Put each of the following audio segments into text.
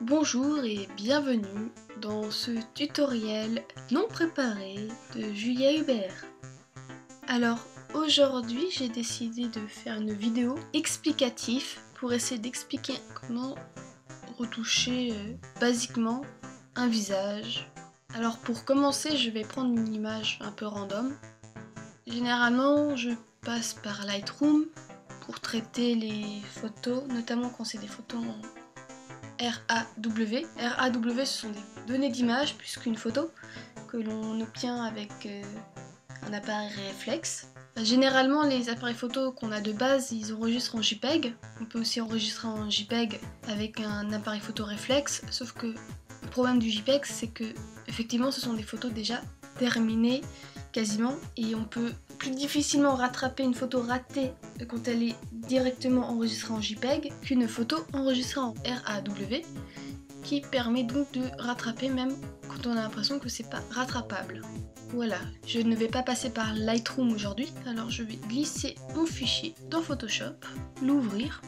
Bonjour et bienvenue dans ce tutoriel non préparé de Julia Hubert. Alors aujourd'hui j'ai décidé de faire une vidéo explicative pour essayer d'expliquer comment retoucher basiquement un visage. Alors pour commencer je vais prendre une image un peu random. Généralement je passe par Lightroom pour traiter les photos, notamment quand c'est des photos en RAW. RAW, ce sont des données d'image plus qu'une photo que l'on obtient avec un appareil réflexe. Généralement, les appareils photo qu'on a de base, ils enregistrent en JPEG. On peut aussi enregistrer en JPEG avec un appareil photo réflexe, sauf que le problème du JPEG, c'est que effectivement, ce sont des photos déjà terminées quasiment, et on peut plus difficilement rattraper une photo ratée quand elle est directement enregistrée en JPEG qu'une photo enregistrée en RAW, qui permet donc de rattraper même quand on a l'impression que c'est pas rattrapable. Voilà, je ne vais pas passer par Lightroom aujourd'hui, alors je vais glisser mon fichier dans Photoshop, l'ouvrir.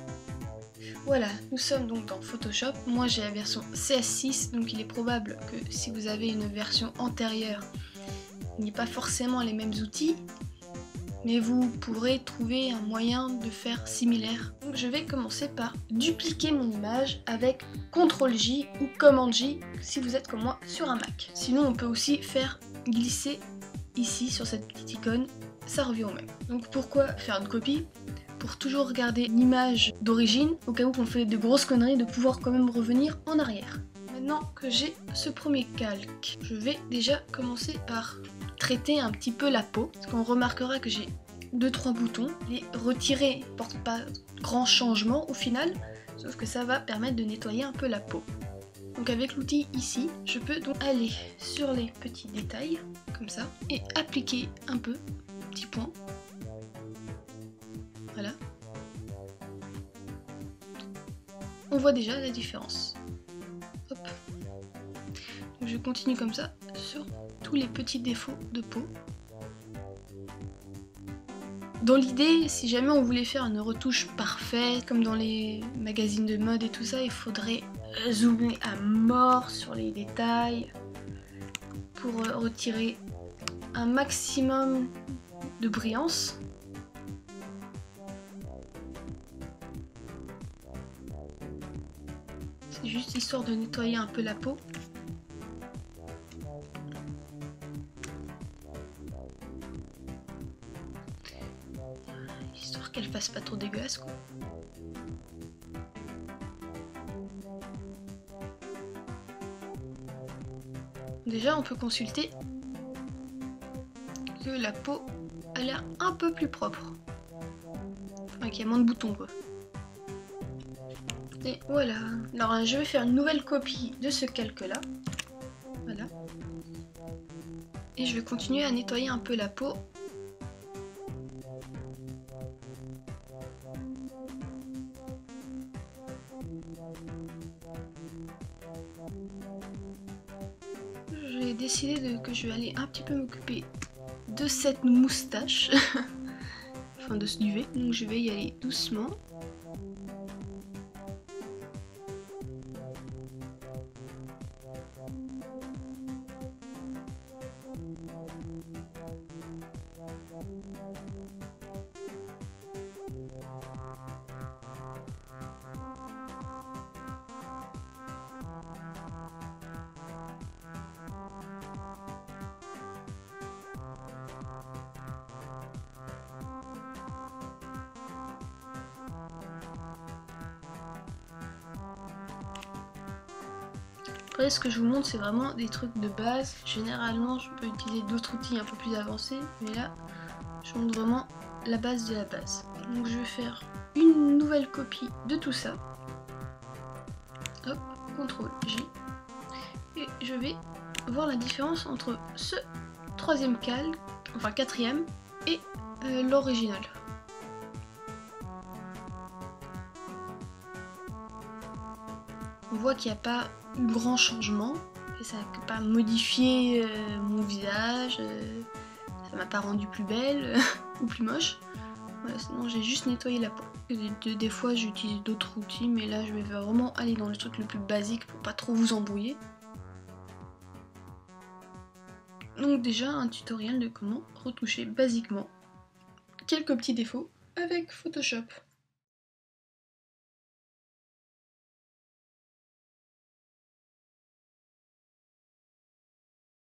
Voilà, nous sommes donc dans Photoshop. Moi j'ai la version CS6, donc il est probable que si vous avez une version antérieure, il n'y a pas forcément les mêmes outils, mais vous pourrez trouver un moyen de faire similaire. Donc je vais commencer par dupliquer mon image avec CTRL-J ou Command-J si vous êtes comme moi sur un Mac. Sinon on peut aussi faire glisser ici sur cette petite icône, ça revient au même. Donc pourquoi faire une copie? Pour toujours regarder l'image d'origine, au cas où on fait de grosses conneries, de pouvoir quand même revenir en arrière. Maintenant que j'ai ce premier calque, je vais déjà commencer par traiter un petit peu la peau, parce qu'on remarquera que j'ai 2-3 boutons. Les retirer ne porte pas grand changement au final, sauf que ça va permettre de nettoyer un peu la peau. Donc avec l'outil ici, je peux donc aller sur les petits détails, comme ça, et appliquer un peu, petits points. Voilà. On voit déjà la différence. Hop. Donc je continue comme ça sur tous les petits défauts de peau. Dans l'idée, si jamais on voulait faire une retouche parfaite, comme dans les magazines de mode et tout ça, il faudrait zoomer à mort sur les détails pour retirer un maximum de brillance. C'est juste histoire de nettoyer un peu la peau. Histoire qu'elle fasse pas trop dégueulasse quoi. Déjà on peut consulter que la peau a l'air un peu plus propre. Enfin qu'il y a moins de boutons quoi. Et voilà. Alors je vais faire une nouvelle copie de ce calque là. Voilà. Et je vais continuer à nettoyer un peu la peau. J'ai décidé que je vais aller un petit peu m'occuper de cette moustache. Enfin de ce duvet. Donc je vais y aller doucement. Après ce que je vous montre c'est vraiment des trucs de base. Généralement je peux utiliser d'autres outils un peu plus avancés, mais là je montre vraiment la base de la base. Donc je vais faire une nouvelle copie de tout ça. Hop, CTRL-J. Et je vais voir la différence entre ce troisième calque, enfin quatrième, et l'original. On voit qu'il n'y a pas eu grand changement, et ça n'a pas modifié mon visage, ça m'a pas rendu plus belle ou plus moche. Voilà, sinon j'ai juste nettoyé la peau. Des fois j'utilise d'autres outils, mais là je vais vraiment aller dans le truc le plus basique pour pas trop vous embrouiller. Donc déjà un tutoriel de comment retoucher basiquement quelques petits défauts avec Photoshop.